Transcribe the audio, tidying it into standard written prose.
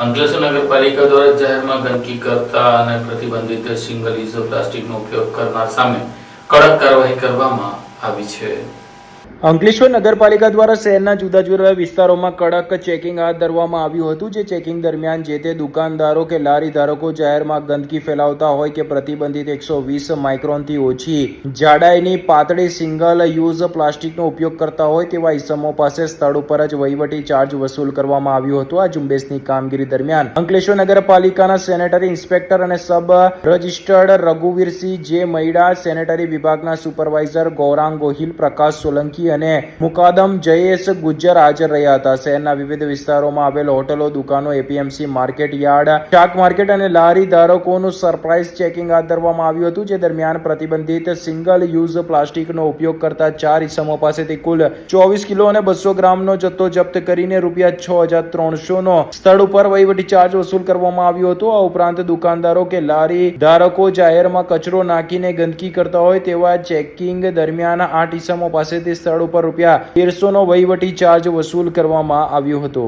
અંકલેશ્વર નગરપાલિકા દ્વારા જાહેરમાં ગંદકી કરતા અને પ્રતિબંધિત સિંગલ યુઝ પ્લાસ્ટિકનો ઉપયોગ કરનાર સામે કડક કાર્યવાહી કરવામાં આવી છે। અંકલેશ્વર નગરપાલિકા દ્વારા શહેરના જુદા જુદા વિસ્તારોમાં કડક ચેકિંગ હાથ ધરવામાં આવ્યું હતું। જે ચેકિંગ દરમિયાન જે તે દુકાનદારો કે લારી ધારકો જાહેરમાં ગંદકી ફેલાવતા હોય કે પ્રતિબંધિત 120 માઇક્રોનથી ઓછી જાડાઈની પાતળી સિંગલ યુઝ પ્લાસ્ટિકનો ઉપયોગ કરતા હોય તેવા ઇસમો પાસે સ્થળ ઉપર જ વહીવટી ચાર્જ વસૂલ કરવામાં આવ્યો હતો। આ ઝુંબેશની કામગીરી દરમિયાન અંકલેશ્વર નગરપાલિકાના સેનેટરી ઇન્સ્પેક્ટર અને સબ રજિસ્ટર્ડ રઘુવીરસિંહ જે મૈડા, સેનેટરી વિભાગના સુપરવાઇઝર ગૌરાંગ ગોહિલ, પ્રકાશ સોલંકી અને મુકાદમ જયેશ ગુજ્જર હાજર રહ્યા હતા। શહેરના વિવિધ વિસ્તારોમાં આવેલ હોટલો, દુકાનો, એપીએમસી માર્કેટ યાર્ડ, શાક માર્કેટ અને લારી ધારકોનું સરપ્રાઇઝ ચેકિંગ હાથ ધરવામાં આવ્યું હતું। જે દરમિયાન પ્રતિબંધિત સિંગલ યુઝ પ્લાસ્ટિકનો ઉપયોગ કરતા 4 ઇસમો પાસેથી કુલ 24 કિલો અને 200 ગ્રામનો જથ્થો જપ્ત કરીને ₹6300નો સ્થળ ઉપર વહીવટી ચાર્જ વસૂલ કરવામાં આવ્યો હતો। આ ઉપરાંત દુકાનદારો કે લારી ધારકો જાહેરમાં કચરો નાખીને ગંદકી કરતા હોય તેવા ચેકિંગ દરમિયાન 8 ઇસમો પાસેથી સ્થળ ઉપર ₹1300નો વહીવટી ચાર્જ વસૂલ કરવામાં આવ્યો હતો।